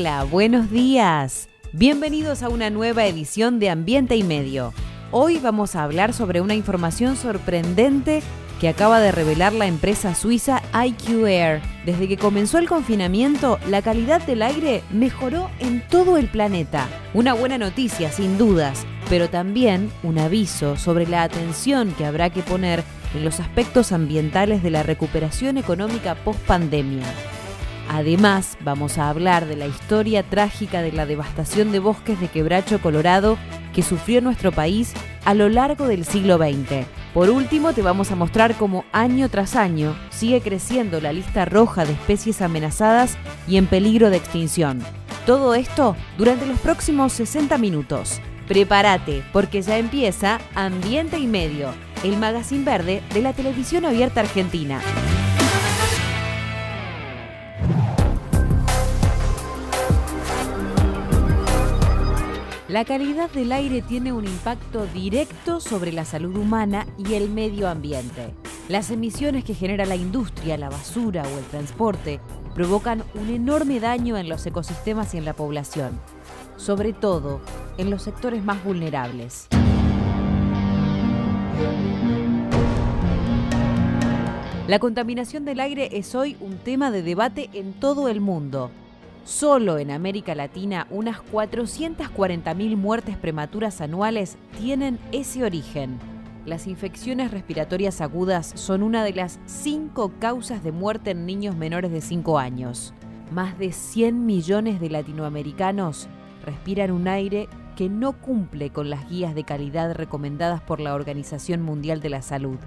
Hola, buenos días. Bienvenidos a una nueva edición de Ambiente y Medio. Hoy vamos a hablar sobre una información sorprendente que acaba de revelar la empresa suiza IQ Air. Desde que comenzó el confinamiento, la calidad del aire mejoró en todo el planeta. Una buena noticia, sin dudas, pero también un aviso sobre la atención que habrá que poner en los aspectos ambientales de la recuperación económica post-pandemia. Además, vamos a hablar de la historia trágica de la devastación de bosques de quebracho colorado que sufrió nuestro país a lo largo del siglo XX. Por último, te vamos a mostrar cómo año tras año sigue creciendo la lista roja de especies amenazadas y en peligro de extinción. Todo esto durante los próximos 60 minutos. Prepárate, porque ya empieza Ambiente y Medio, el magazine verde de la televisión abierta argentina. La calidad del aire tiene un impacto directo sobre la salud humana y el medio ambiente. Las emisiones que genera la industria, la basura o el transporte provocan un enorme daño en los ecosistemas y en la población, sobre todo en los sectores más vulnerables. La contaminación del aire es hoy un tema de debate en todo el mundo. Solo en América Latina, unas 440.000 muertes prematuras anuales tienen ese origen. Las infecciones respiratorias agudas son una de las 5 causas de muerte en niños menores de 5 años. Más de 100 millones de latinoamericanos respiran un aire que no cumple con las guías de calidad recomendadas por la Organización Mundial de la Salud.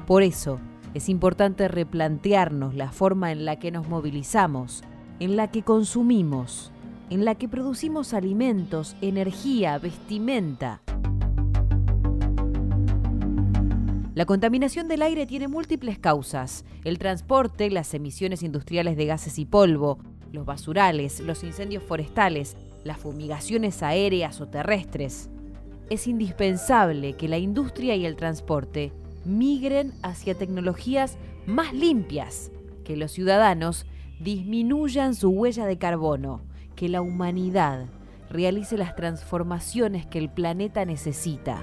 Por eso, es importante replantearnos la forma en la que nos movilizamos, en la que consumimos, en la que producimos alimentos, energía, vestimenta. La contaminación del aire tiene múltiples causas: el transporte, las emisiones industriales de gases y polvo, los basurales, los incendios forestales, las fumigaciones aéreas o terrestres. Es indispensable que la industria y el transporte migren hacia tecnologías más limpias, que los ciudadanos disminuyan su huella de carbono, que la humanidad realice las transformaciones que el planeta necesita.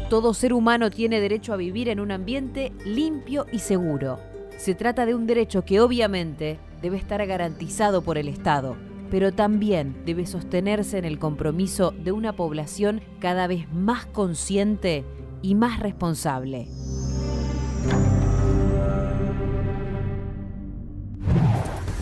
Todo ser humano tiene derecho a vivir en un ambiente limpio y seguro. Se trata de un derecho que obviamente debe estar garantizado por el Estado, pero también debe sostenerse en el compromiso de una población cada vez más consciente y más responsable.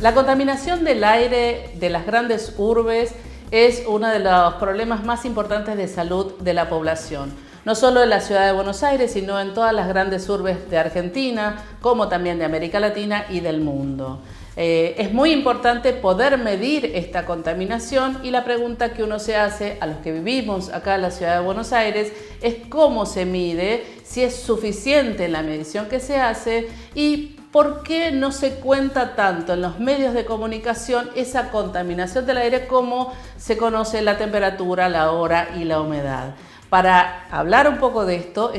La contaminación del aire de las grandes urbes es uno de los problemas más importantes de salud de la población. No solo en la ciudad de Buenos Aires, sino en todas las grandes urbes de Argentina, como también de América Latina y del mundo. Es muy importante poder medir esta contaminación y la pregunta que uno se hace a los que vivimos acá en la ciudad de Buenos Aires es cómo se mide, si es suficiente la medición que se hace y por qué no se cuenta tanto en los medios de comunicación esa contaminación del aire como se conoce la temperatura, la hora y la humedad. Para hablar un poco de esto,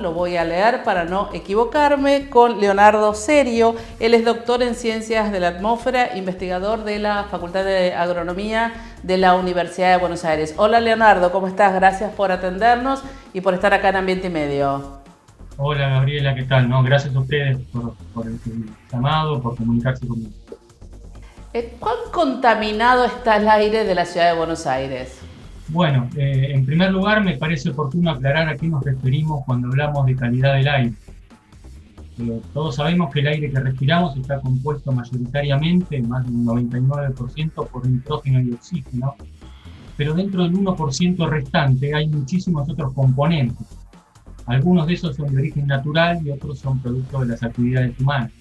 lo voy a leer para no equivocarme, con Leonardo Serio. Él es doctor en Ciencias de la Atmósfera, investigador de la Facultad de Agronomía de la Universidad de Buenos Aires. Hola Leonardo, ¿cómo estás? Gracias por atendernos y por estar acá en Ambiente y Medio. Hola Gabriela, ¿qué tal? Gracias a ustedes por el llamado, por comunicarse conmigo. ¿Cuán contaminado está el aire de la ciudad de Buenos Aires? Bueno, en primer lugar me parece oportuno aclarar a qué nos referimos cuando hablamos de calidad del aire. Todos sabemos que el aire que respiramos está compuesto mayoritariamente, más del 99%, por nitrógeno y oxígeno, pero dentro del 1% restante hay muchísimos otros componentes. Algunos de esos son de origen natural y otros son producto de las actividades humanas.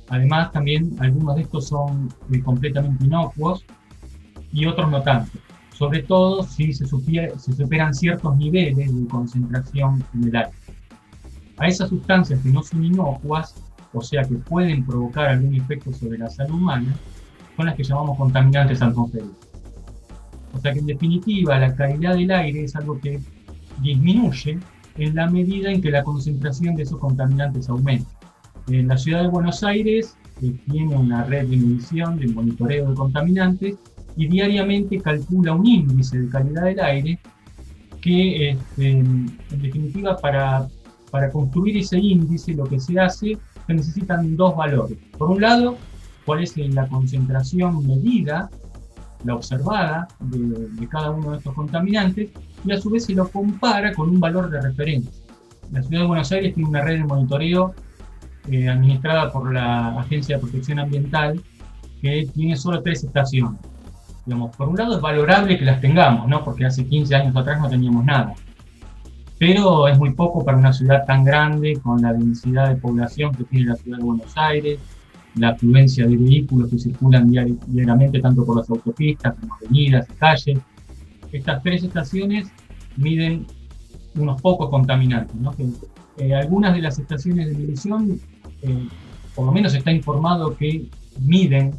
Además, también algunos de estos son completamente inocuos y otros no tanto. Sobre todo si se superan ciertos niveles de concentración en el aire. A esas sustancias que no son inocuas, o sea que pueden provocar algún efecto sobre la salud humana, son las que llamamos contaminantes atmosféricos. O sea que en definitiva la calidad del aire es algo que disminuye en la medida en que la concentración de esos contaminantes aumenta. En la ciudad de Buenos Aires tiene una red de medición, de monitoreo de contaminantes, y diariamente calcula un índice de calidad del aire que, en definitiva, para construir ese índice lo que se hace, se necesitan dos valores. Por un lado, cuál es la concentración medida, la observada de cada uno de estos contaminantes, y a su vez se lo compara con un valor de referencia. La ciudad de Buenos Aires tiene una red de monitoreo administrada por la Agencia de Protección Ambiental, que tiene solo 3 estaciones. Digamos, por un lado es valorable que las tengamos, ¿no? Porque hace 15 años atrás no teníamos nada. Pero es muy poco para una ciudad tan grande, con la densidad de población que tiene la ciudad de Buenos Aires, la afluencia de vehículos que circulan diariamente tanto por las autopistas como avenidas y calles. Estas 3 estaciones miden unos pocos contaminantes, ¿no? Algunas de las estaciones de medición, por lo menos está informado que miden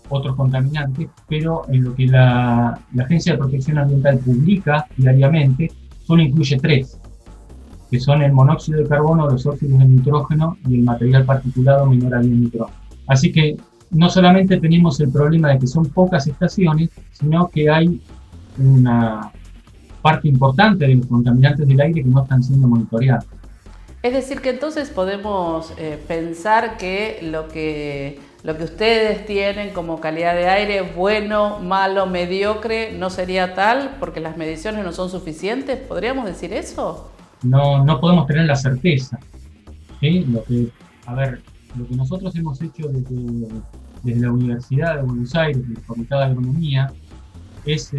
otros contaminantes, pero en lo que la Agencia de Protección Ambiental publica diariamente, solo incluye 3, que son el monóxido de carbono, los óxidos de nitrógeno y el material particulado menor a 10 micrones. Así que no solamente tenemos el problema de que son pocas estaciones, sino que hay una parte importante de los contaminantes del aire que no están siendo monitoreados. Es decir, que entonces podemos pensar que lo que ustedes tienen como calidad de aire, bueno, malo, mediocre, no sería tal porque las mediciones no son suficientes. ¿Podríamos decir eso? No podemos tener la certeza, ¿sí? Lo que nosotros hemos hecho desde la Universidad de Buenos Aires, de la Facultad de Agronomía, es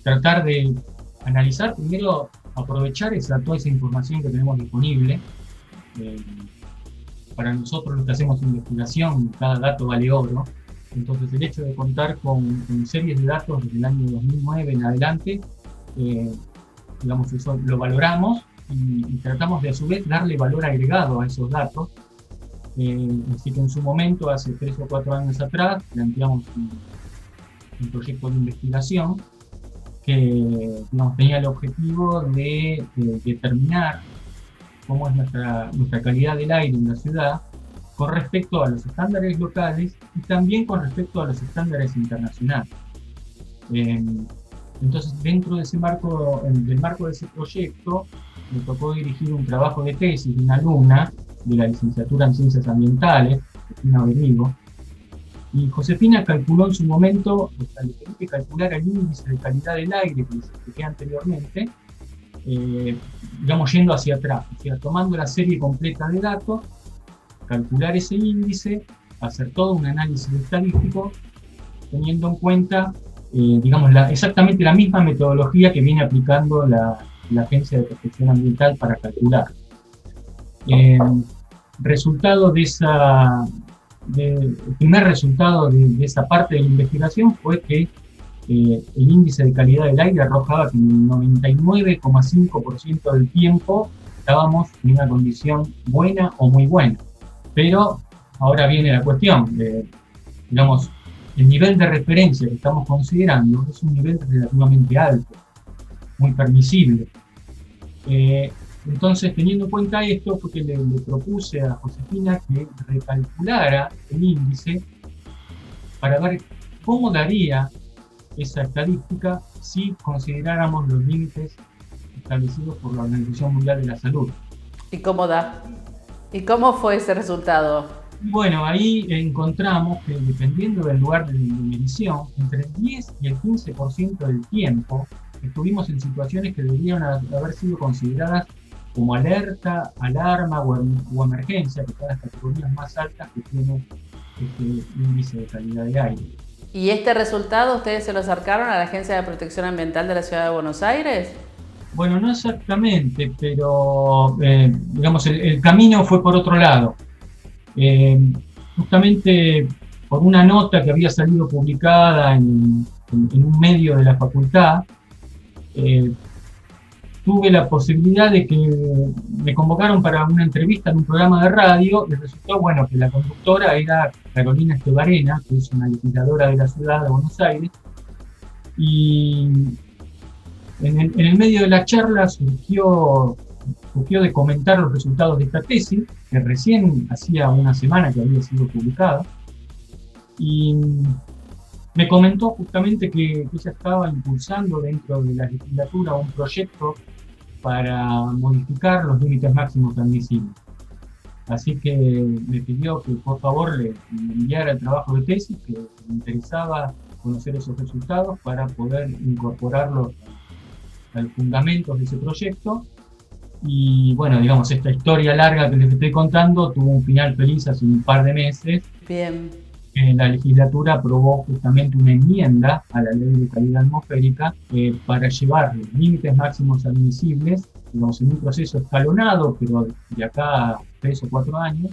tratar de analizar primero, aprovechar toda esa información que tenemos disponible. Para nosotros los que hacemos investigación, cada dato vale oro. Entonces el hecho de contar con series de datos desde el año 2009 en adelante, digamos, eso lo valoramos y tratamos de a su vez darle valor agregado a esos datos. Así que en su momento, hace 3 o 4 años atrás, planteamos un proyecto de investigación que, digamos, tenía el objetivo de determinar cómo es nuestra calidad del aire en la ciudad con respecto a los estándares locales y también con respecto a los estándares internacionales. Entonces, dentro de ese marco, del marco de ese proyecto, me tocó dirigir un trabajo de tesis de una alumna de la licenciatura en Ciencias Ambientales, Josefina Berrigo, y Josefina calculó en su momento, le tenía que calcular el índice de calidad del aire que les expliqué anteriormente, digamos, yendo hacia atrás, o sea, tomando la serie completa de datos, calcular ese índice, hacer todo un análisis estadístico, teniendo en cuenta, digamos, exactamente la misma metodología que viene aplicando la Agencia de Protección Ambiental para calcular. Resultado de el primer resultado de esa parte de la investigación fue que el índice de calidad del aire arrojaba que en el 99,5% del tiempo estábamos en una condición buena o muy buena. Pero ahora viene la cuestión, digamos, el nivel de referencia que estamos considerando es un nivel relativamente alto, muy permisible. Entonces, teniendo en cuenta esto, fue que le propuse a Josefina que recalculara el índice para ver cómo daría esa estadística si consideráramos los límites establecidos por la Organización Mundial de la Salud. ¿Y cómo da? ¿Y cómo fue ese resultado? Bueno, ahí encontramos que dependiendo del lugar de medición, entre el 10 y el 15% del tiempo estuvimos en situaciones que deberían haber sido consideradas como alerta, alarma o emergencia, que son las categorías más altas que tiene este índice de calidad de aire. ¿Y este resultado ustedes se lo acercaron a la Agencia de Protección Ambiental de la Ciudad de Buenos Aires? Bueno, no exactamente, pero digamos, el camino fue por otro lado. Justamente por una nota que había salido publicada en un medio de la facultad, tuve la posibilidad de que me convocaron para una entrevista en un programa de radio y resultó, bueno, que la conductora era Carolina Estebarena, que es una legisladora de la ciudad de Buenos Aires, y en el medio de la charla surgió surgió de comentar los resultados de esta tesis, que recién hacía una semana que había sido publicada, y me comentó justamente que ella estaba impulsando dentro de la legislatura un proyecto para modificar los límites máximos admisibles. Así que me pidió que por favor le enviara el trabajo de tesis, que me interesaba conocer esos resultados para poder incorporarlos a los fundamentos de ese proyecto. Y bueno, digamos, esta historia larga que les estoy contando tuvo un final feliz hace un par de meses. Bien. La legislatura aprobó justamente una enmienda a la Ley de Calidad Atmosférica para llevar los límites máximos admisibles, digamos, en un proceso escalonado, pero de acá a 3 o 4 años,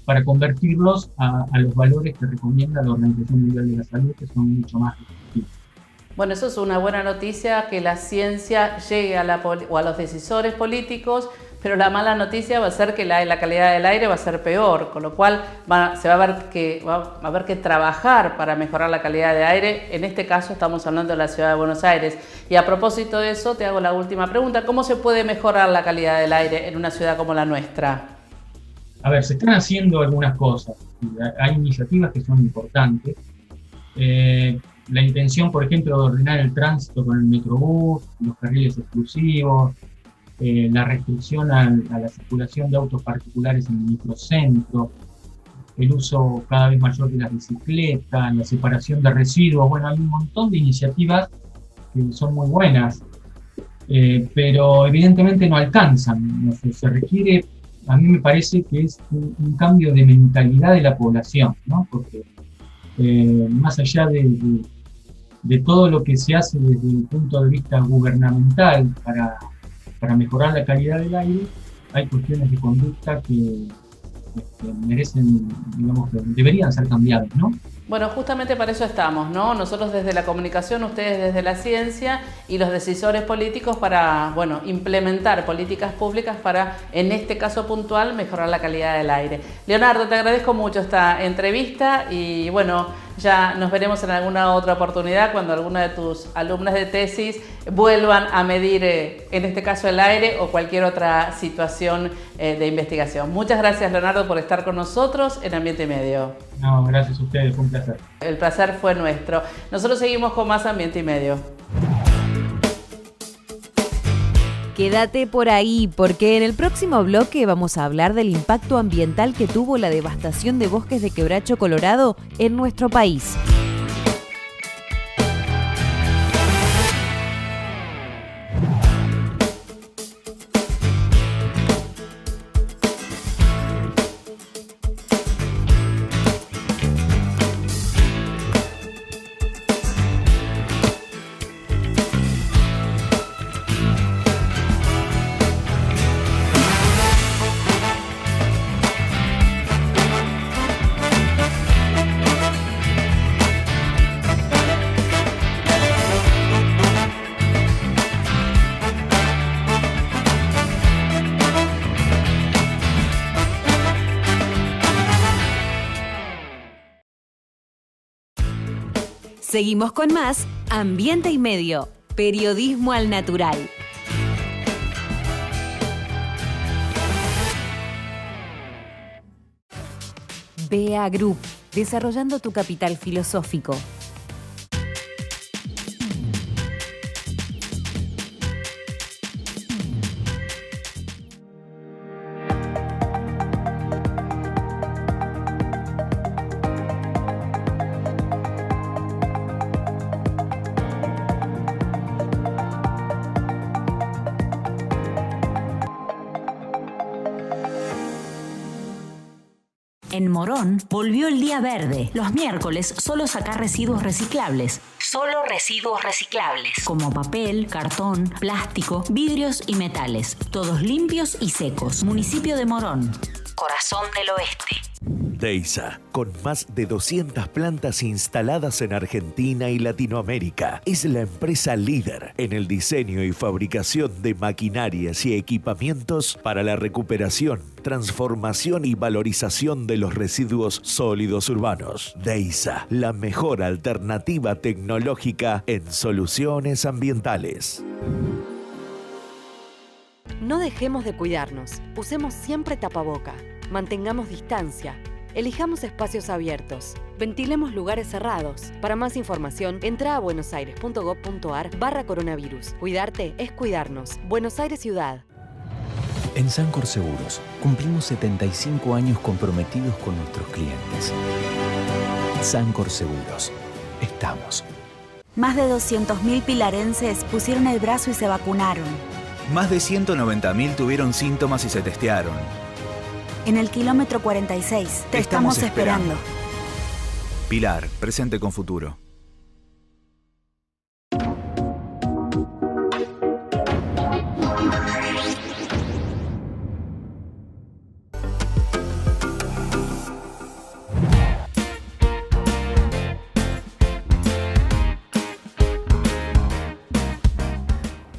para convertirlos a los valores que recomienda la Organización Mundial de la Salud, que son mucho más restrictivos. Bueno, eso es una buena noticia, que la ciencia llegue a los decisores políticos, pero la mala noticia va a ser que la calidad del aire va a ser peor, con lo cual se va a haber que trabajar para mejorar la calidad del aire. En este caso estamos hablando de la ciudad de Buenos Aires. Y a propósito de eso, te hago la última pregunta. ¿Cómo se puede mejorar la calidad del aire en una ciudad como la nuestra? A ver, se están haciendo algunas cosas. Hay iniciativas que son importantes. La intención, por ejemplo, de ordenar el tránsito con el Metrobús, los carriles exclusivos, la restricción a la circulación de autos particulares en el microcentro, el uso cada vez mayor de las bicicletas, la separación de residuos. Bueno, hay un montón de iniciativas que son muy buenas, pero evidentemente no alcanzan. Se requiere, a mí me parece que es un cambio de mentalidad de la población, ¿no? Porque más allá de todo lo que se hace desde el punto de vista gubernamental para mejorar la calidad del aire, hay cuestiones de conducta que merecen, digamos, que deberían ser cambiadas, ¿no? Bueno, justamente para eso estamos, ¿no? Nosotros desde la comunicación, ustedes desde la ciencia y los decisores políticos para, bueno, implementar políticas públicas para, en este caso puntual, mejorar la calidad del aire. Leonardo, te agradezco mucho esta entrevista y, bueno, ya nos veremos en alguna otra oportunidad cuando alguna de tus alumnas de tesis vuelvan a medir, en este caso, el aire o cualquier otra situación de investigación. Muchas gracias, Leonardo, por estar con nosotros en Ambiente y Medio. No, gracias a ustedes, fue un placer. El placer fue nuestro. Nosotros seguimos con más Ambiente y Medio. Quédate por ahí, porque en el próximo bloque vamos a hablar del impacto ambiental que tuvo la devastación de bosques de quebracho colorado en nuestro país. Seguimos con más Ambiente y Medio, periodismo al natural. BA Group, desarrollando tu capital filosófico. En Morón volvió el día verde. Los miércoles solo sacar residuos reciclables. Solo residuos reciclables. Como papel, cartón, plástico, vidrios y metales. Todos limpios y secos. Municipio de Morón. Corazón del Oeste. DEISA, con más de 200 plantas instaladas en Argentina y Latinoamérica, es la empresa líder en el diseño y fabricación de maquinarias y equipamientos para la recuperación, transformación y valorización de los residuos sólidos urbanos. DEISA, la mejor alternativa tecnológica en soluciones ambientales. No dejemos de cuidarnos. Usemos siempre tapaboca. Mantengamos distancia. Elijamos espacios abiertos. Ventilemos lugares cerrados. Para más información, entra a buenosaires.gov.ar/coronavirus. Cuidarte es cuidarnos. Buenos Aires Ciudad. En Sancor Seguros cumplimos 75 años comprometidos con nuestros clientes. Sancor Seguros. Estamos. Más de 200.000 pilarenses pusieron el brazo y se vacunaron. Más de 190.000 tuvieron síntomas y se testearon. En el kilómetro 46 te estamos esperando. Pilar, presente con futuro.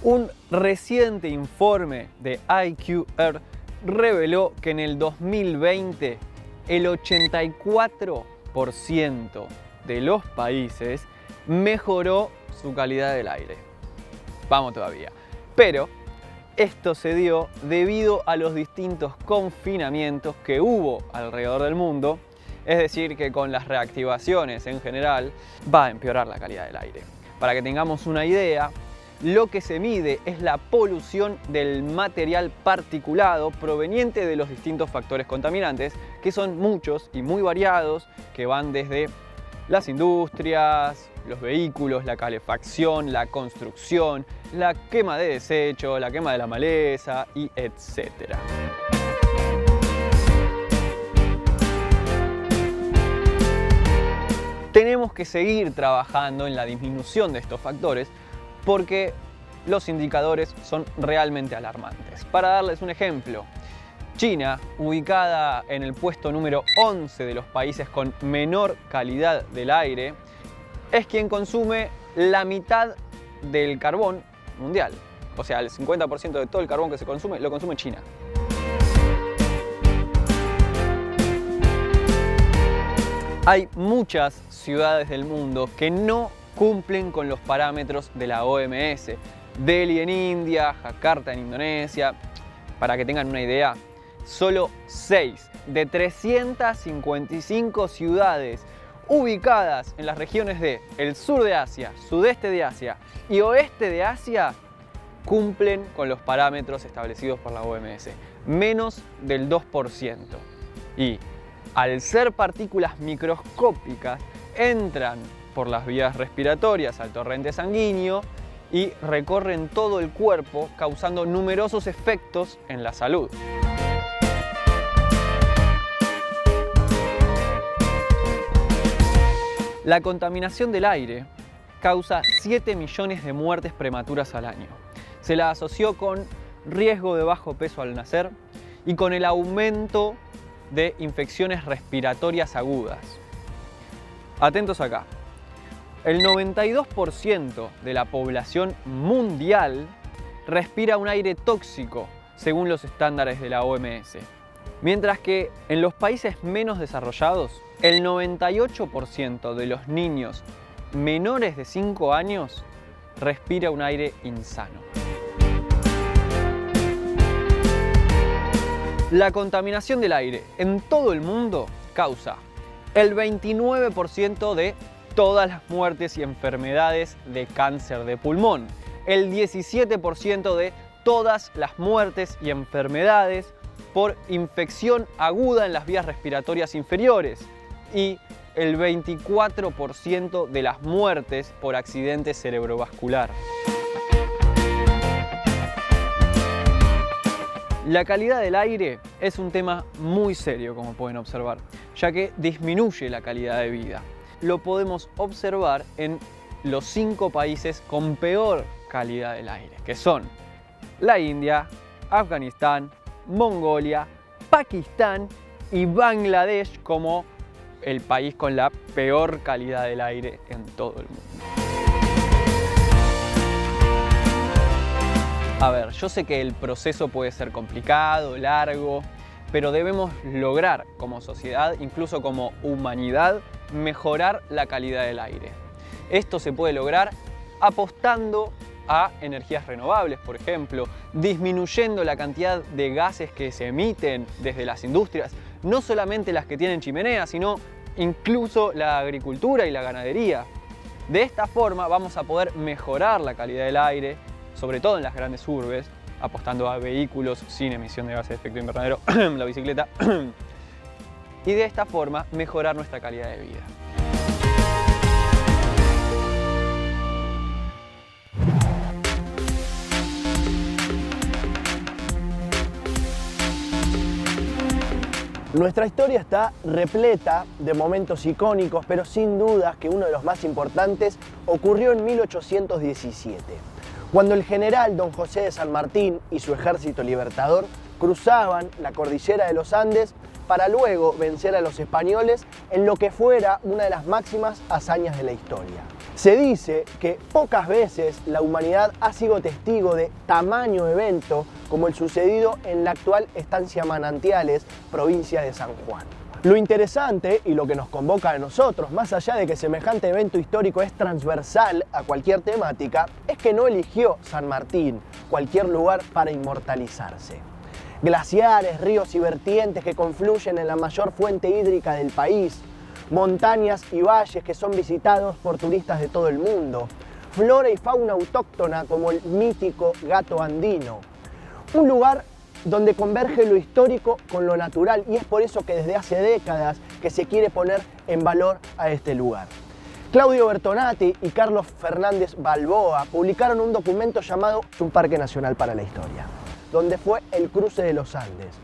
Un reciente informe de IQ Earth reveló que en el 2020 el 84% de los países mejoró su calidad del aire. Vamos todavía. Pero esto se dio debido a los distintos confinamientos que hubo alrededor del mundo. Es decir, que con las reactivaciones en general va a empeorar la calidad del aire. Para que tengamos una idea, lo que se mide es la polución del material particulado proveniente de los distintos factores contaminantes, que son muchos y muy variados, que van desde las industrias, los vehículos, la calefacción, la construcción, la quema de desechos, la quema de la maleza y etc. Tenemos que seguir trabajando en la disminución de estos factores porque los indicadores son realmente alarmantes. Para darles un ejemplo, China, ubicada en el puesto número 11 de los países con menor calidad del aire, es quien consume la mitad del carbón mundial. O sea, el 50% de todo el carbón que se consume, lo consume China. Hay muchas ciudades del mundo que no cumplen con los parámetros de la OMS. Delhi en India, Jakarta en Indonesia. Para que tengan una idea, solo 6 de 355 ciudades ubicadas en las regiones de el sur de Asia, sudeste de Asia y oeste de Asia cumplen con los parámetros establecidos por la OMS. Menos del 2%. Y al ser partículas microscópicas, entran por las vías respiratorias al torrente sanguíneo y recorren todo el cuerpo, causando numerosos efectos en la salud. La contaminación del aire causa 7 millones de muertes prematuras al año. Se la asoció con riesgo de bajo peso al nacer y con el aumento de infecciones respiratorias agudas. Atentos acá. El 92% de la población mundial respira un aire tóxico según los estándares de la OMS. Mientras que en los países menos desarrollados, el 98% de los niños menores de 5 años respira un aire insano. La contaminación del aire en todo el mundo causa el 29% de todas las muertes y enfermedades de cáncer de pulmón, el 17% de todas las muertes y enfermedades por infección aguda en las vías respiratorias inferiores y el 24% de las muertes por accidente cerebrovascular. La calidad del aire es un tema muy serio, como pueden observar, ya que disminuye la calidad de vida. Lo podemos observar en los 5 países con peor calidad del aire, que son la India, Afganistán, Mongolia, Pakistán y Bangladesh como el país con la peor calidad del aire en todo el mundo. A ver, yo sé que el proceso puede ser complicado, largo, pero debemos lograr como sociedad, incluso como humanidad, mejorar la calidad del aire. Esto se puede lograr apostando a energías renovables, por ejemplo, disminuyendo la cantidad de gases que se emiten desde las industrias, no solamente las que tienen chimeneas, sino incluso la agricultura y la ganadería. De esta forma vamos a poder mejorar la calidad del aire, sobre todo en las grandes urbes, apostando a vehículos sin emisión de gases de efecto invernadero, la bicicleta, y de esta forma mejorar nuestra calidad de vida. Nuestra historia está repleta de momentos icónicos, pero sin dudas que uno de los más importantes ocurrió en 1817, cuando el general Don José de San Martín y su ejército libertador cruzaban la cordillera de los Andes para luego vencer a los españoles en lo que fuera una de las máximas hazañas de la historia. Se dice que pocas veces la humanidad ha sido testigo de tamaño evento como el sucedido en la actual estancia Manantiales, provincia de San Juan. Lo interesante y lo que nos convoca a nosotros, más allá de que semejante evento histórico es transversal a cualquier temática, es que no eligió San Martín cualquier lugar para inmortalizarse. Glaciares, ríos y vertientes que confluyen en la mayor fuente hídrica del país, montañas y valles que son visitados por turistas de todo el mundo, flora y fauna autóctona como el mítico gato andino. Un lugar donde converge lo histórico con lo natural, y es por eso que desde hace décadas que se quiere poner en valor a este lugar. Claudio Bertonati y Carlos Fernández Balboa publicaron un documento llamado Un Parque Nacional para la Historia, donde fue el cruce de los Andes,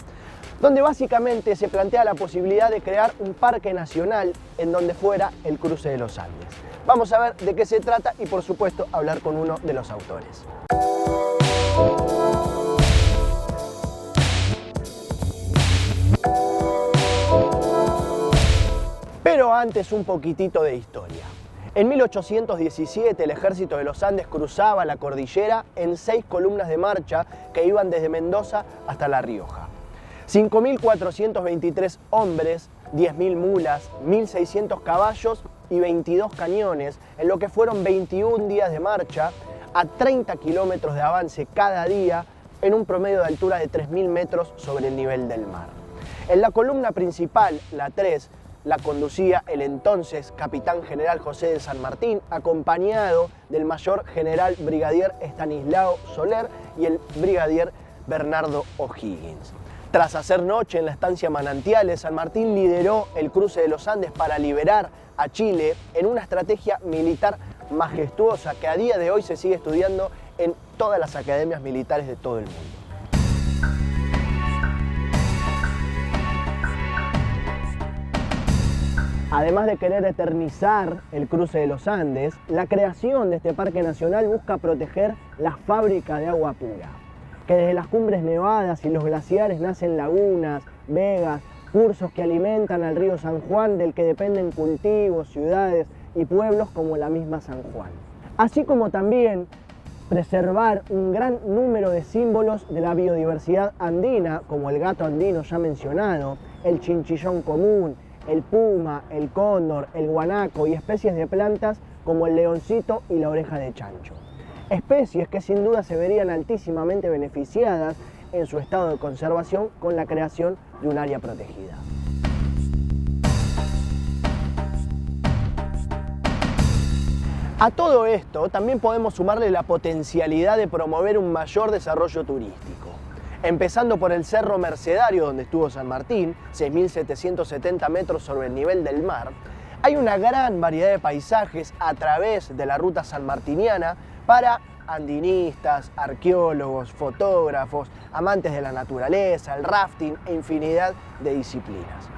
donde básicamente se plantea la posibilidad de crear un parque nacional en donde fuera el cruce de los Andes. Vamos a ver de qué se trata y, por supuesto, hablar con uno de los autores. Pero antes un poquitito de historia. En 1817 el ejército de los Andes cruzaba la cordillera en 6 columnas de marcha que iban desde Mendoza hasta La Rioja. 5.423 hombres, 10.000 mulas, 1.600 caballos y 22 cañones, en lo que fueron 21 días de marcha a 30 kilómetros de avance cada día en un promedio de altura de 3.000 metros sobre el nivel del mar. En la columna principal, la 3, la conducía el entonces capitán general José de San Martín, acompañado del mayor general brigadier Estanislao Soler y el brigadier Bernardo O'Higgins. Tras hacer noche en la estancia Manantiales, San Martín lideró el cruce de los Andes para liberar a Chile en una estrategia militar majestuosa que a día de hoy se sigue estudiando en todas las academias militares de todo el mundo. Además de querer eternizar el cruce de los Andes, la creación de este parque nacional busca proteger la fábrica de agua pura, que desde las cumbres nevadas y los glaciares nacen lagunas, vegas, cursos que alimentan al río San Juan, del que dependen cultivos, ciudades y pueblos como la misma San Juan. Así como también preservar un gran número de símbolos de la biodiversidad andina, como el gato andino ya mencionado, el chinchillón común, el puma, el cóndor, el guanaco y especies de plantas como el leoncito y la oreja de chancho. Especies que sin duda se verían altísimamente beneficiadas en su estado de conservación con la creación de un área protegida. A todo esto también podemos sumarle la potencialidad de promover un mayor desarrollo turístico. Empezando por el Cerro Mercedario, donde estuvo San Martín, 6.770 metros sobre el nivel del mar, hay una gran variedad de paisajes a través de la ruta sanmartiniana para andinistas, arqueólogos, fotógrafos, amantes de la naturaleza, el rafting e infinidad de disciplinas.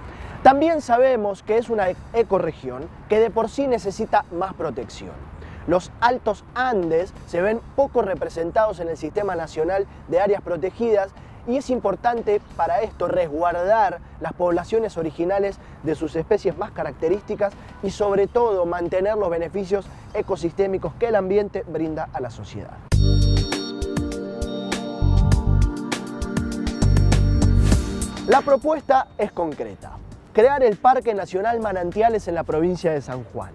También sabemos que es una ecorregión que de por sí necesita más protección. Los Altos Andes se ven poco representados en el Sistema Nacional de Áreas Protegidas y es importante para esto resguardar las poblaciones originales de sus especies más características y sobre todo mantener los beneficios ecosistémicos que el ambiente brinda a la sociedad. La propuesta es concreta: crear el Parque Nacional Manantiales en la provincia de San Juan.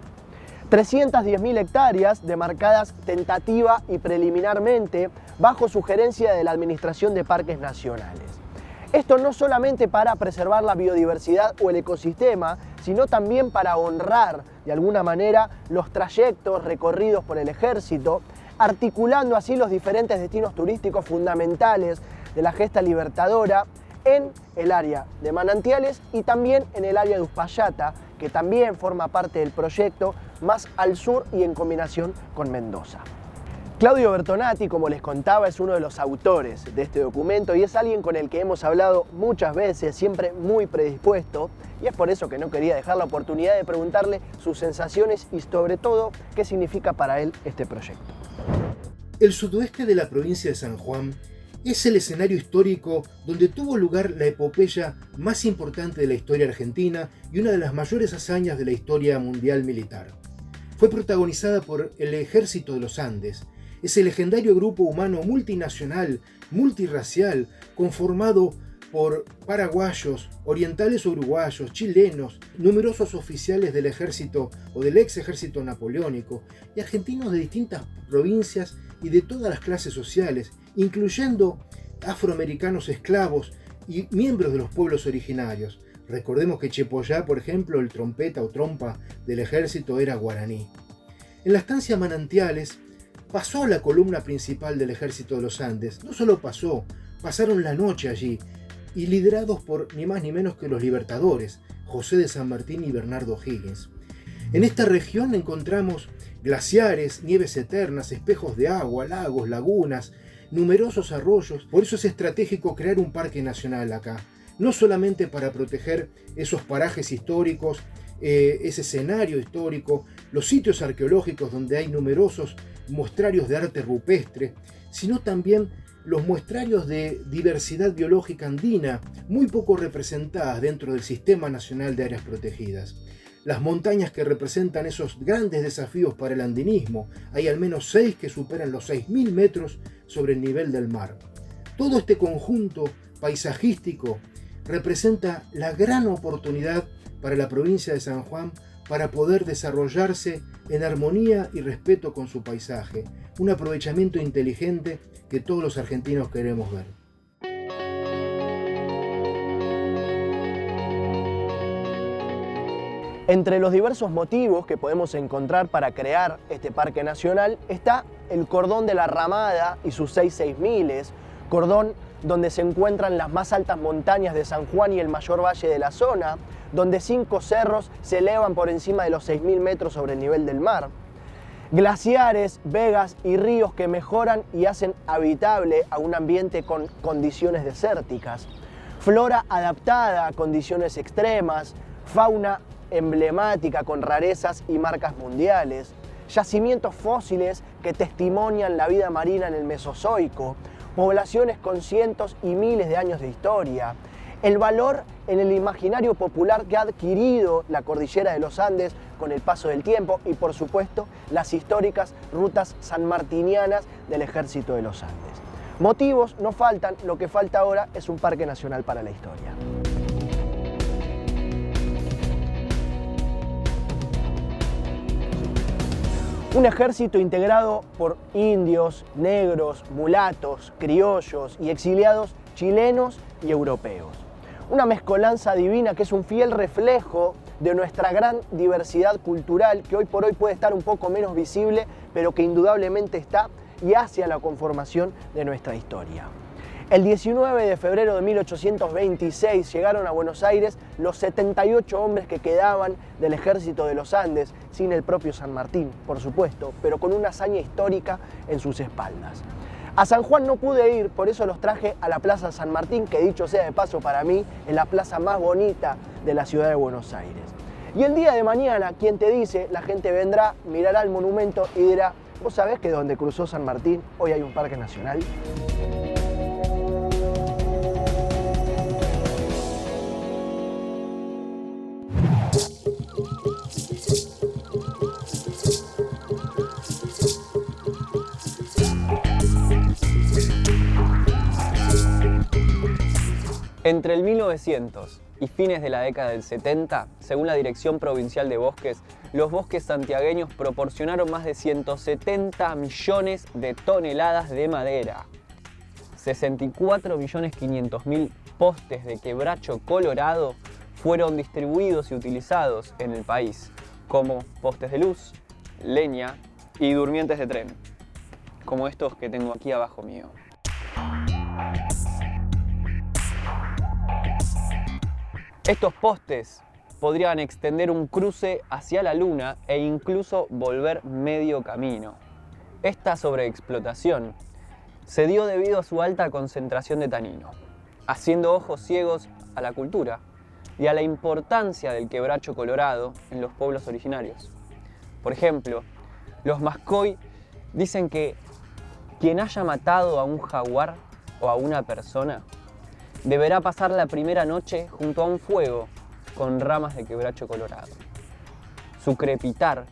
310.000 hectáreas demarcadas tentativa y preliminarmente bajo sugerencia de la Administración de Parques Nacionales. Esto no solamente para preservar la biodiversidad o el ecosistema, sino también para honrar de alguna manera los trayectos recorridos por el ejército, articulando así los diferentes destinos turísticos fundamentales de la gesta libertadora en el área de Manantiales y también en el área de Uspallata, que también forma parte del proyecto, más al sur y en combinación con Mendoza. Claudio Bertonati, como les contaba, es uno de los autores de este documento y es alguien con el que hemos hablado muchas veces, siempre muy predispuesto, y es por eso que no quería dejar la oportunidad de preguntarle sus sensaciones y sobre todo qué significa para él este proyecto. El sudoeste de la provincia de San Juan es el escenario histórico donde tuvo lugar la epopeya más importante de la historia argentina y una de las mayores hazañas de la historia mundial militar. Fue protagonizada por el Ejército de los Andes, ese legendario grupo humano multinacional, multirracial, conformado por paraguayos, orientales uruguayos, chilenos, numerosos oficiales del ejército o del ex ejército napoleónico y argentinos de distintas provincias y de todas las clases sociales, incluyendo afroamericanos esclavos y miembros de los pueblos originarios. Recordemos que Chepollá, por ejemplo, el trompeta o trompa del ejército era guaraní. En la estancia Manantiales pasó la columna principal del Ejército de los Andes. No solo pasó, pasaron la noche allí, y liderados por ni más ni menos que los libertadores, José de San Martín y Bernardo O'Higgins. En esta región encontramos glaciares, nieves eternas, espejos de agua, lagos, lagunas, numerosos arroyos. Por eso es estratégico crear un parque nacional acá, no solamente para proteger esos parajes históricos, ese escenario histórico, los sitios arqueológicos donde hay numerosos muestrarios de arte rupestre, sino también los muestrarios de diversidad biológica andina, muy poco representadas dentro del Sistema Nacional de Áreas Protegidas. Las montañas que representan esos grandes desafíos para el andinismo, hay al menos 6 que superan los 6.000 metros sobre el nivel del mar. Todo este conjunto paisajístico representa la gran oportunidad para la provincia de San Juan para poder desarrollarse en armonía y respeto con su paisaje, un aprovechamiento inteligente que todos los argentinos queremos ver. Entre los diversos motivos que podemos encontrar para crear este parque nacional está el cordón de la Ramada y sus 6 6000, cordón donde se encuentran las más altas montañas de San Juan y el mayor valle de la zona, donde 5 cerros se elevan por encima de los 6.000 metros sobre el nivel del mar. Glaciares, vegas y ríos que mejoran y hacen habitable a un ambiente con condiciones desérticas. Flora adaptada a condiciones extremas, fauna emblemática con rarezas y marcas mundiales, yacimientos fósiles que testimonian la vida marina en el Mesozoico, poblaciones con cientos y miles de años de historia, el valor en el imaginario popular que ha adquirido la cordillera de los Andes con el paso del tiempo y, por supuesto, las históricas rutas sanmartinianas del Ejército de los Andes. Motivos no faltan, lo que falta ahora es un parque nacional para la historia. Un ejército integrado por indios, negros, mulatos, criollos y exiliados chilenos y europeos. Una mezcolanza divina que es un fiel reflejo de nuestra gran diversidad cultural que hoy por hoy puede estar un poco menos visible, pero que indudablemente está y hacia la conformación de nuestra historia. El 19 de febrero de 1826 llegaron a Buenos Aires los 78 hombres que quedaban del Ejército de los Andes, sin el propio San Martín, por supuesto, pero con una hazaña histórica en sus espaldas. A San Juan no pude ir, por eso los traje a la Plaza San Martín, que dicho sea de paso para mí, es la plaza más bonita de la ciudad de Buenos Aires. Y el día de mañana, quien te dice, la gente vendrá, mirará el monumento y dirá, ¿vos sabés que donde cruzó San Martín hoy hay un parque nacional? Entre el 1900 y fines de la década del 70, según la Dirección Provincial de Bosques, los bosques santiagueños proporcionaron más de 170 millones de toneladas de madera. 64.500.000 postes de quebracho colorado fueron distribuidos y utilizados en el país, como postes de luz, leña y durmientes de tren, como estos que tengo aquí abajo mío. Estos postes podrían extender un cruce hacia la luna e incluso volver medio camino. Esta sobreexplotación se dio debido a su alta concentración de tanino, haciendo ojos ciegos a la cultura y a la importancia del quebracho colorado en los pueblos originarios. Por ejemplo, los Mascoy dicen que quien haya matado a un jaguar o a una persona deberá pasar la primera noche junto a un fuego con ramas de quebracho colorado. Su crepitar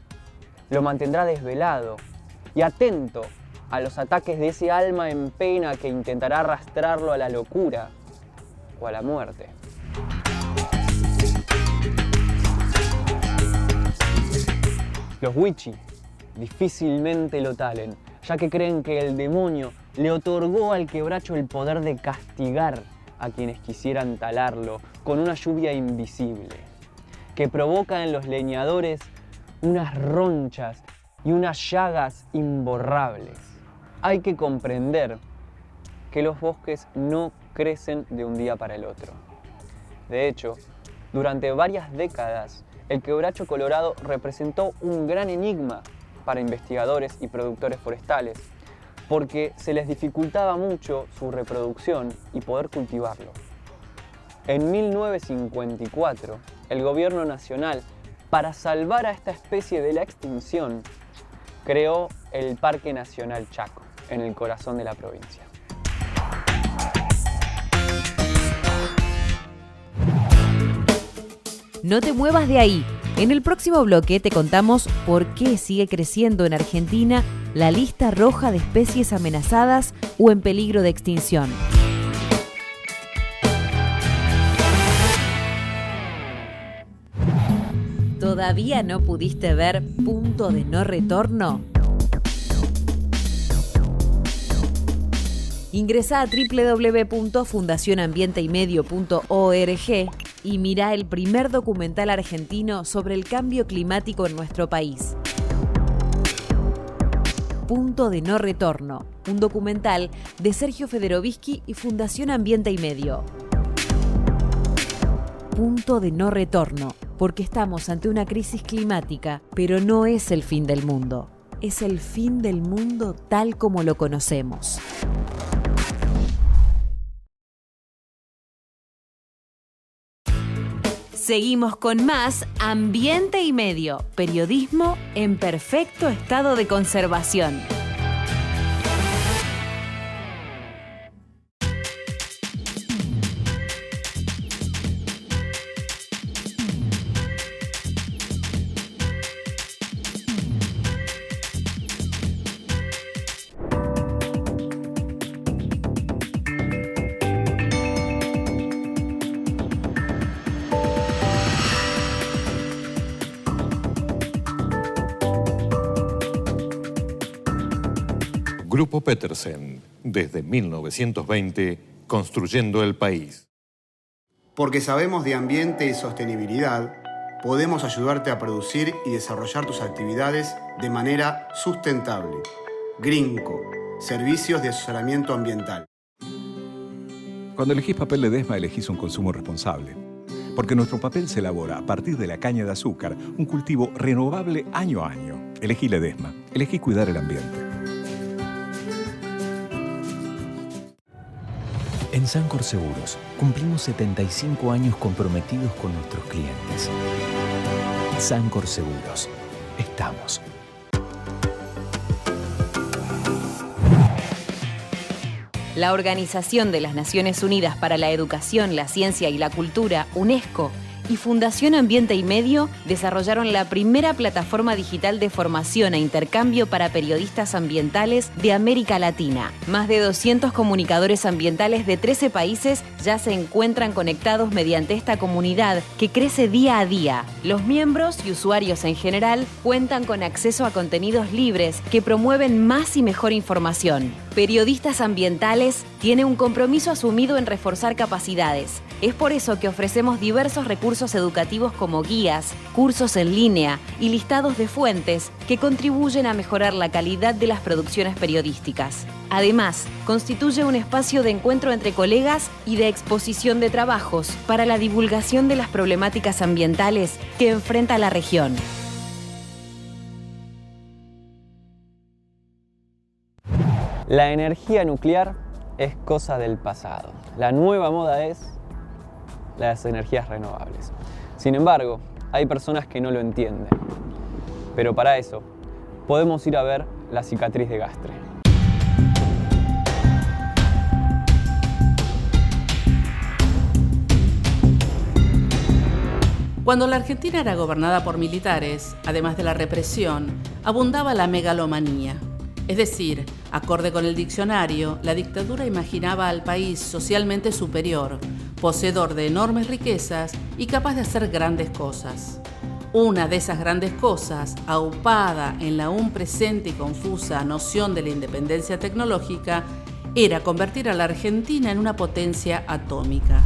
lo mantendrá desvelado y atento a los ataques de ese alma en pena que intentará arrastrarlo a la locura o a la muerte. Los Wichi difícilmente lo talen, ya que creen que el demonio le otorgó al quebracho el poder de castigar a quienes quisieran talarlo con una lluvia invisible, que provoca en los leñadores unas ronchas y unas llagas imborrables. Hay que comprender que los bosques no crecen de un día para el otro. De hecho, durante varias décadas, el quebracho colorado representó un gran enigma para investigadores y productores forestales, porque se les dificultaba mucho su reproducción y poder cultivarlo. En 1954, el gobierno nacional, para salvar a esta especie de la extinción, creó el Parque Nacional Chaco, en el corazón de la provincia. No te muevas de ahí. En el próximo bloque te contamos por qué sigue creciendo en Argentina la lista roja de especies amenazadas o en peligro de extinción. ¿Todavía no pudiste ver Punto de No Retorno? Ingresá a www.fundacionambienteymedio.org y mirá el primer documental argentino sobre el cambio climático en nuestro país. Punto de No Retorno, un documental de Sergio Federovisky y Fundación Ambiente y Medio. Punto de No Retorno, porque estamos ante una crisis climática, pero no es el fin del mundo. Es el fin del mundo tal como lo conocemos. Seguimos con más Ambiente y Medio, periodismo en perfecto estado de conservación. Grupo Petersen, desde 1920, construyendo el país. Porque sabemos de ambiente y sostenibilidad, podemos ayudarte a producir y desarrollar tus actividades de manera sustentable. Greenco, servicios de asesoramiento ambiental. Cuando elegís papel Ledesma, elegís un consumo responsable. Porque nuestro papel se elabora a partir de la caña de azúcar, un cultivo renovable año a año. Elegí Ledesma, elegí cuidar el ambiente. En Sancor Seguros cumplimos 75 años comprometidos con nuestros clientes. Sancor Seguros. Estamos. La Organización de las Naciones Unidas para la Educación, la Ciencia y la Cultura, UNESCO, y Fundación Ambiente y Medio desarrollaron la primera plataforma digital de formación e intercambio para periodistas ambientales de América Latina. Más de 200 comunicadores ambientales de 13 países ya se encuentran conectados mediante esta comunidad que crece día a día. Los miembros y usuarios en general cuentan con acceso a contenidos libres que promueven más y mejor información. Periodistas Ambientales tiene un compromiso asumido en reforzar capacidades. Es por eso que ofrecemos diversos recursos educativos como guías, cursos en línea y listados de fuentes que contribuyen a mejorar la calidad de las producciones periodísticas. Además, constituye un espacio de encuentro entre colegas y de exposición de trabajos para la divulgación de las problemáticas ambientales que enfrenta la región. La energía nuclear es cosa del pasado. La nueva moda es las energías renovables. Sin embargo, hay personas que no lo entienden. Pero para eso, podemos ir a ver la cicatriz de Gastre. Cuando la Argentina era gobernada por militares, además de la represión, abundaba la megalomanía. Es decir, acorde con el diccionario, la dictadura imaginaba al país socialmente superior, poseedor de enormes riquezas y capaz de hacer grandes cosas. Una de esas grandes cosas, aupada en la aún presente y confusa noción de la independencia tecnológica, era convertir a la Argentina en una potencia atómica.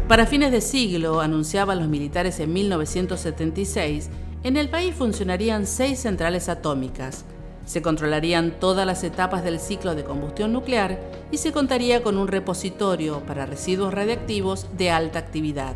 Para fines de siglo, anunciaban los militares en 1976, en el país funcionarían 6 centrales atómicas. Se controlarían todas las etapas del ciclo de combustión nuclear y se contaría con un repositorio para residuos radiactivos de alta actividad.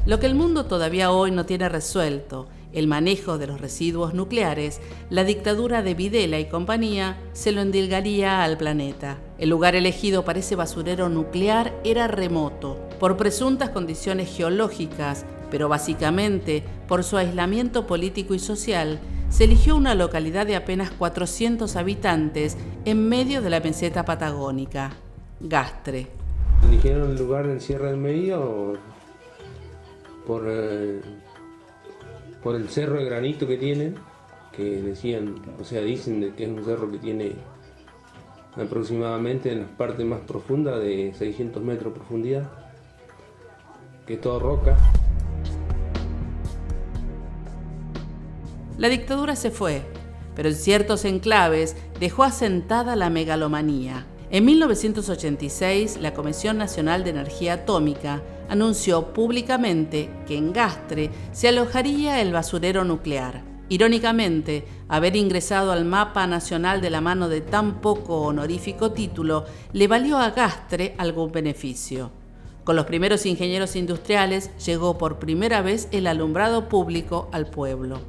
Lo que el mundo todavía hoy no tiene resuelto, el manejo de los residuos nucleares, la dictadura de Videla y compañía se lo endilgaría al planeta. El lugar elegido para ese basurero nuclear era remoto, por presuntas condiciones geológicas, pero básicamente por su aislamiento político y social, se eligió una localidad de apenas 400 habitantes en medio de la meseta patagónica, Gastre. ¿Eligieron el lugar en Sierra del Medio por el cerro de granito que tienen? Que decían, dicen que es un cerro que tiene aproximadamente en las partes más profundas de 600 metros de profundidad, que es todo roca. La dictadura se fue, pero en ciertos enclaves dejó asentada la megalomanía. En 1986, la Comisión Nacional de Energía Atómica anunció públicamente que en Gastre se alojaría el basurero nuclear. Irónicamente, haber ingresado al mapa nacional de la mano de tan poco honorífico título le valió a Gastre algún beneficio. Con los primeros ingenieros industriales llegó por primera vez el alumbrado público al pueblo.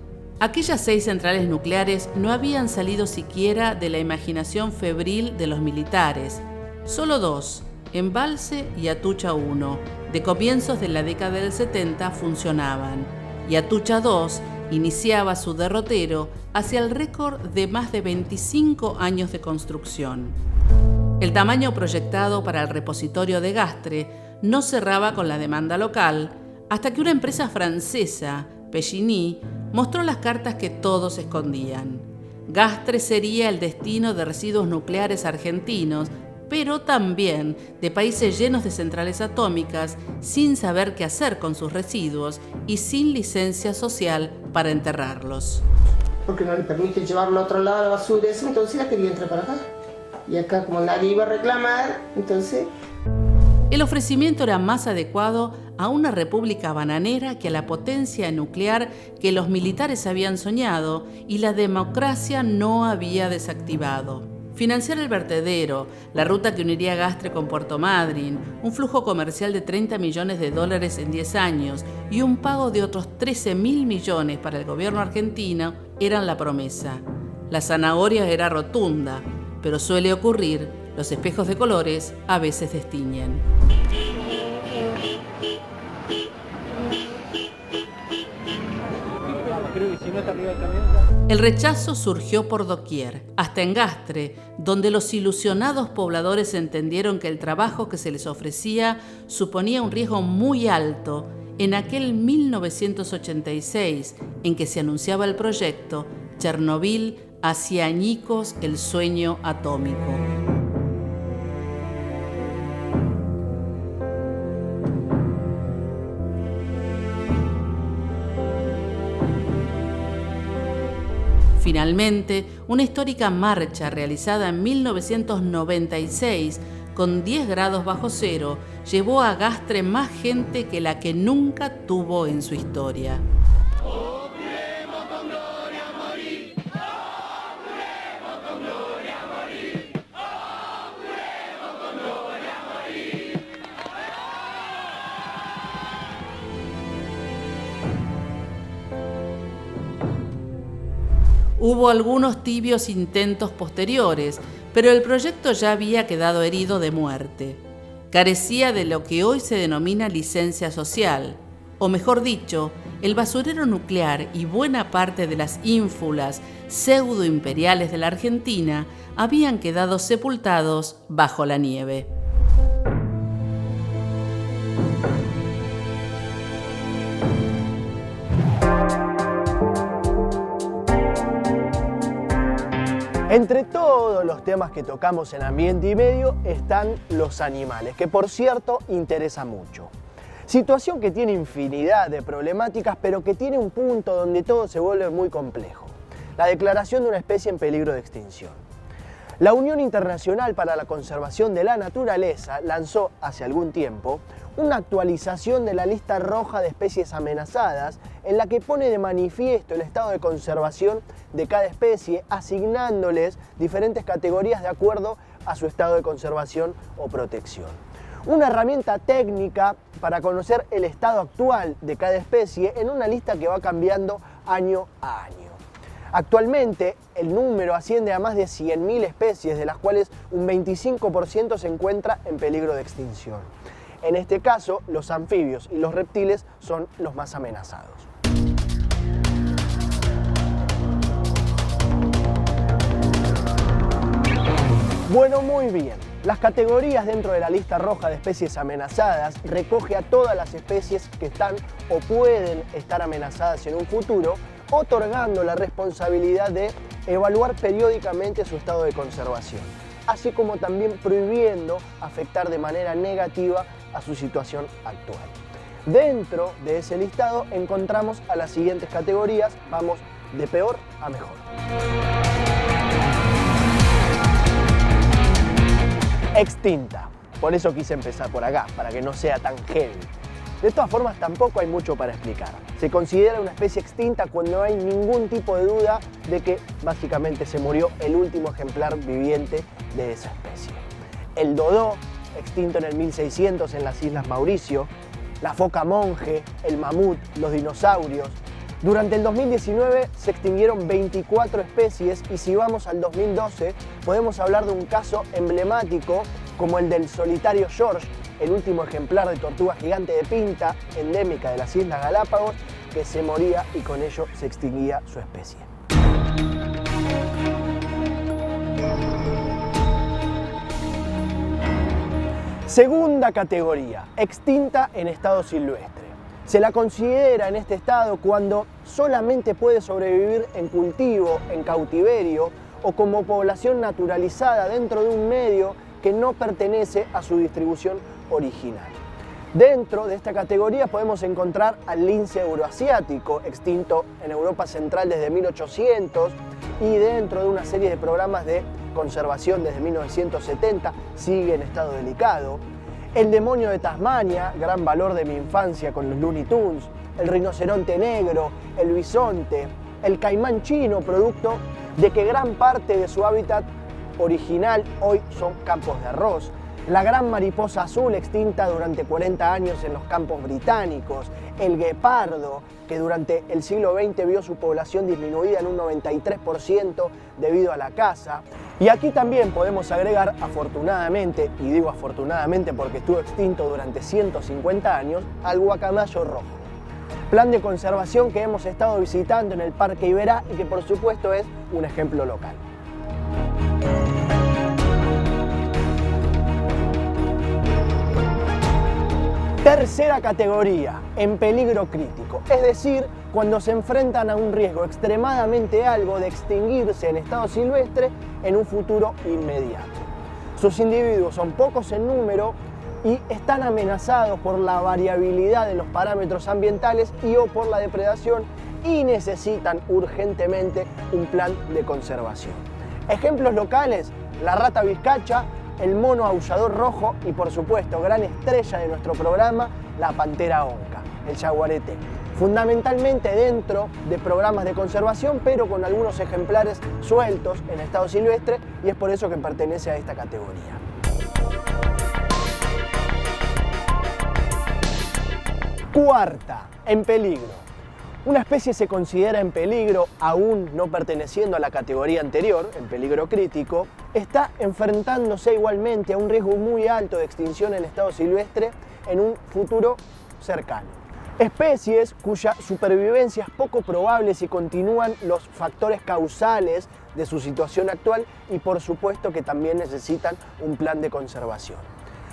Aquellas 6 centrales nucleares no habían salido siquiera de la imaginación febril de los militares. Solo 2, Embalse y Atucha 1, de comienzos de la década del 70 funcionaban, y Atucha 2 iniciaba su derrotero hacia el récord de más de 25 años de construcción. El tamaño proyectado para el repositorio de Gastre no cerraba con la demanda local hasta que una empresa francesa, Pechiney, mostró las cartas que todos escondían. Gastre sería el destino de residuos nucleares argentinos, pero también de países llenos de centrales atómicas, sin saber qué hacer con sus residuos y sin licencia social para enterrarlos. Porque no le permiten llevarlo a otro lado a la basura, entonces la quería entrar para acá. Y acá, como nadie iba a reclamar, entonces... El ofrecimiento era más adecuado a una república bananera que a la potencia nuclear que los militares habían soñado y la democracia no había desactivado. Financiar el vertedero, la ruta que uniría Gastre con Puerto Madryn, un flujo comercial de $30 millones en 10 años y un pago de otros 13.000 millones para el gobierno argentino eran la promesa. La zanahoria era rotunda, pero suele ocurrir, los espejos de colores a veces destiñen. Creo que si no está arriba del camión... El rechazo surgió por doquier, hasta en Gastre, donde los ilusionados pobladores entendieron que el trabajo que se les ofrecía suponía un riesgo muy alto. En aquel 1986, en que se anunciaba el proyecto, Chernobyl hacía añicos el sueño atómico. Finalmente, una histórica marcha realizada en 1996 con 10 grados bajo cero llevó a Gastre más gente que la que nunca tuvo en su historia. Hubo algunos tibios intentos posteriores, pero el proyecto ya había quedado herido de muerte. Carecía de lo que hoy se denomina licencia social, o mejor dicho, el basurero nuclear y buena parte de las ínfulas pseudo-imperiales de la Argentina habían quedado sepultados bajo la nieve. Entre todos los temas que tocamos en Ambiente y Medio están los animales, que por cierto interesa mucho. Situación que tiene infinidad de problemáticas, pero que tiene un punto donde todo se vuelve muy complejo: la declaración de una especie en peligro de extinción. La Unión Internacional para la Conservación de la Naturaleza lanzó hace algún tiempo una actualización de la lista roja de especies amenazadas, en la que pone de manifiesto el estado de conservación de cada especie, asignándoles diferentes categorías de acuerdo a su estado de conservación o protección. Una herramienta técnica para conocer el estado actual de cada especie en una lista que va cambiando año a año. Actualmente el número asciende a más de 100.000 especies, de las cuales un 25% se encuentra en peligro de extinción. En este caso, los anfibios y los reptiles son los más amenazados. Bueno, muy bien. Las categorías dentro de la lista roja de especies amenazadas recoge a todas las especies que están o pueden estar amenazadas en un futuro, otorgando la responsabilidad de evaluar periódicamente su estado de conservación, así como también prohibiendo afectar de manera negativa a su situación actual. Dentro de ese listado encontramos a las siguientes categorías, vamos de peor a mejor. Extinta. Por eso quise empezar por acá, para que no sea tan heavy. De todas formas, tampoco hay mucho para explicar. Se considera una especie extinta cuando no hay ningún tipo de duda de que básicamente se murió el último ejemplar viviente de esa especie. El dodó, extinto en el 1600 en las Islas Mauricio, la foca monje, el mamut, los dinosaurios. Durante el 2019 se extinguieron 24 especies y si vamos al 2012 podemos hablar de un caso emblemático como el del solitario George, el último ejemplar de tortuga gigante de Pinta, endémica de las Islas Galápagos, que se moría y con ello se extinguía su especie. Segunda categoría, extinta en estado silvestre. Se la considera en este estado cuando solamente puede sobrevivir en cultivo, en cautiverio o como población naturalizada dentro de un medio que no pertenece a su distribución original. Dentro de esta categoría podemos encontrar al lince euroasiático, extinto en Europa Central desde 1800 y dentro de una serie de programas de conservación desde 1970 sigue en estado delicado. El demonio de Tasmania, gran valor de mi infancia con los Looney Tunes, el rinoceronte negro, el bisonte, el caimán chino, producto de que gran parte de su hábitat original hoy son campos de arroz, la gran mariposa azul extinta durante 40 años en los campos británicos, el guepardo, que durante el siglo XX vio su población disminuida en un 93% debido a la caza. Y aquí también podemos agregar, afortunadamente, y digo afortunadamente porque estuvo extinto durante 150 años, al guacamayo rojo. Plan de conservación que hemos estado visitando en el Parque Iberá y que por supuesto es un ejemplo local. Tercera categoría, en peligro crítico, es decir, cuando se enfrentan a un riesgo extremadamente alto de extinguirse en estado silvestre en un futuro inmediato. Sus individuos son pocos en número y están amenazados por la variabilidad de los parámetros ambientales y o por la depredación y necesitan urgentemente un plan de conservación. Ejemplos locales, la rata vizcacha, el mono aullador rojo y por supuesto, gran estrella de nuestro programa, la pantera onca, el jaguarete. Fundamentalmente dentro de programas de conservación, pero con algunos ejemplares sueltos en estado silvestre y es por eso que pertenece a esta categoría. Cuarta, en peligro. Una especie se considera en peligro, aún no perteneciendo a la categoría anterior, en peligro crítico, está enfrentándose igualmente a un riesgo muy alto de extinción en estado silvestre en un futuro cercano. Especies cuya supervivencia es poco probable si continúan los factores causales de su situación actual y por supuesto que también necesitan un plan de conservación.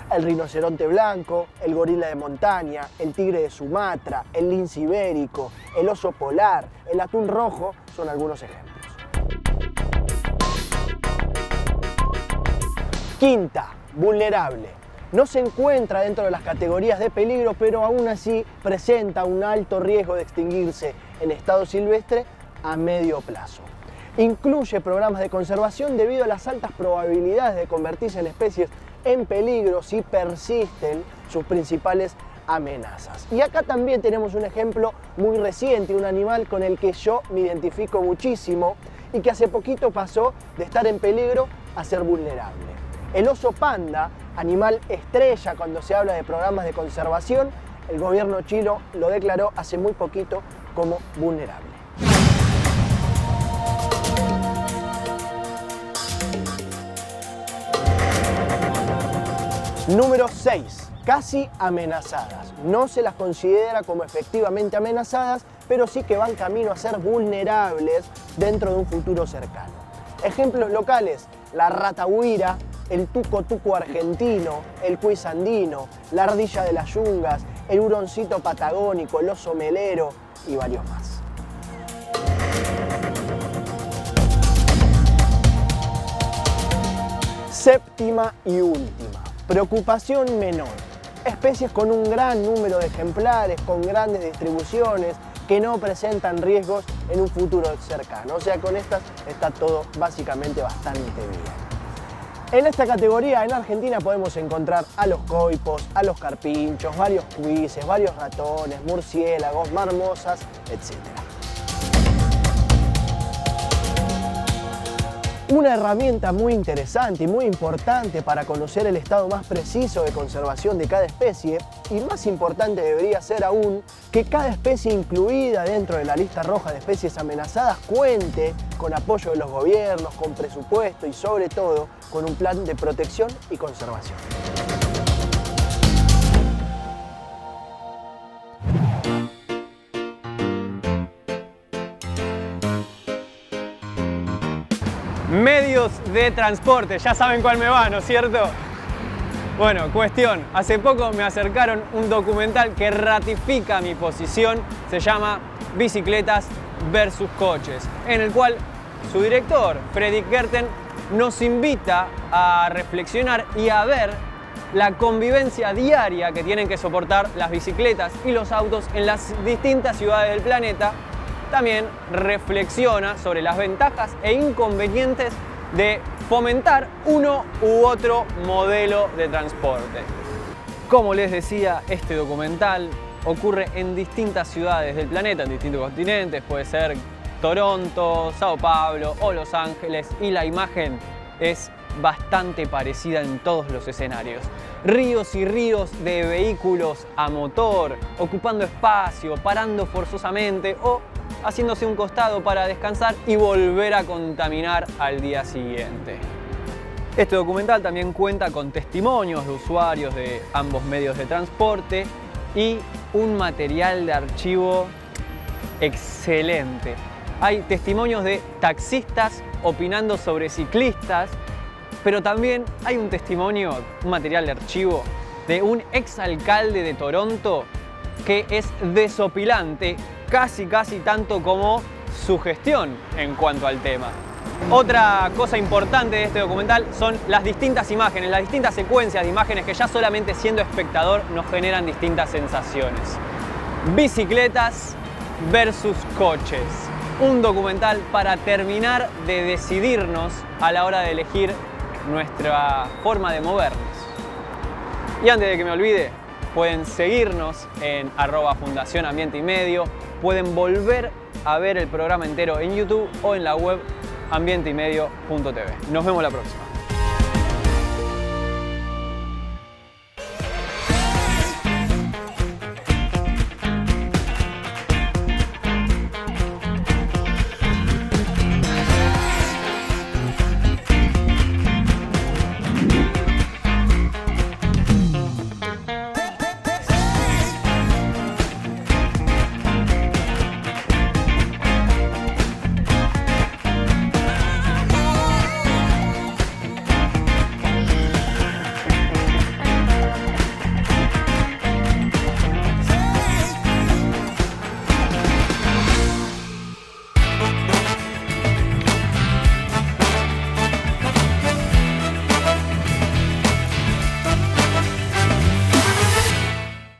El rinoceronte blanco, el gorila de montaña, el tigre de Sumatra, el lince ibérico, el oso polar, el atún rojo son algunos ejemplos. Quinta, vulnerable. No se encuentra dentro de las categorías de peligro, pero aún así presenta un alto riesgo de extinguirse en estado silvestre a medio plazo. Incluye programas de conservación debido a las altas probabilidades de convertirse en especies en peligro si persisten sus principales amenazas. Y acá también tenemos un ejemplo muy reciente, un animal con el que yo me identifico muchísimo y que hace poquito pasó de estar en peligro a ser vulnerable. El oso panda, animal estrella cuando se habla de programas de conservación, el gobierno chino lo declaró hace muy poquito como vulnerable. Número 6. Casi amenazadas. No se las considera como efectivamente amenazadas, pero sí que van camino a ser vulnerables dentro de un futuro cercano. Ejemplos locales, la rata huira, el tuco argentino, el cuis andino, la ardilla de las yungas, el huroncito patagónico, el oso melero y varios más. Séptima y última. Preocupación menor. Especies con un gran número de ejemplares, con grandes distribuciones, que no presentan riesgos en un futuro cercano. O sea, con estas está todo básicamente bastante bien. En esta categoría, en Argentina, podemos encontrar a los coipos, a los carpinchos, varios cuises, varios ratones, murciélagos, marmosas, etc. Una herramienta muy interesante y muy importante para conocer el estado más preciso de conservación de cada especie, y más importante debería ser aún que cada especie incluida dentro de la lista roja de especies amenazadas cuente con apoyo de los gobiernos, con presupuesto y sobre todo con un plan de protección y conservación. Medios de transporte, ya saben cuál me va, ¿no es cierto? Bueno, cuestión, hace poco me acercaron un documental que ratifica mi posición, se llama Bicicletas versus Coches, en el cual su director, Fredrik Gertten, nos invita a reflexionar y a ver la convivencia diaria que tienen que soportar las bicicletas y los autos en las distintas ciudades del planeta. También reflexiona sobre las ventajas e inconvenientes de fomentar uno u otro modelo de transporte. Como les decía, este documental ocurre en distintas ciudades del planeta, en distintos continentes, puede ser Toronto, Sao Paulo o Los Ángeles, y la imagen es bastante parecida en todos los escenarios. Ríos y ríos de vehículos a motor, ocupando espacio, parando forzosamente o haciéndose un costado para descansar y volver a contaminar al día siguiente. Este documental también cuenta con testimonios de usuarios de ambos medios de transporte y un material de archivo excelente. Hay testimonios de taxistas opinando sobre ciclistas, pero también hay un testimonio, un material de archivo de un exalcalde de Toronto que es desopilante, casi tanto como su gestión en cuanto al tema. Otra cosa importante de este documental son las distintas imágenes, las distintas secuencias de imágenes que ya solamente siendo espectador nos generan distintas sensaciones. Bicicletas versus coches. Un documental para terminar de decidirnos a la hora de elegir nuestra forma de movernos. Y antes de que me olvide, pueden seguirnos en @Fundación Ambiente y Medio, pueden volver a ver el programa entero en YouTube o en la web ambienteymedio.tv. Nos vemos la próxima.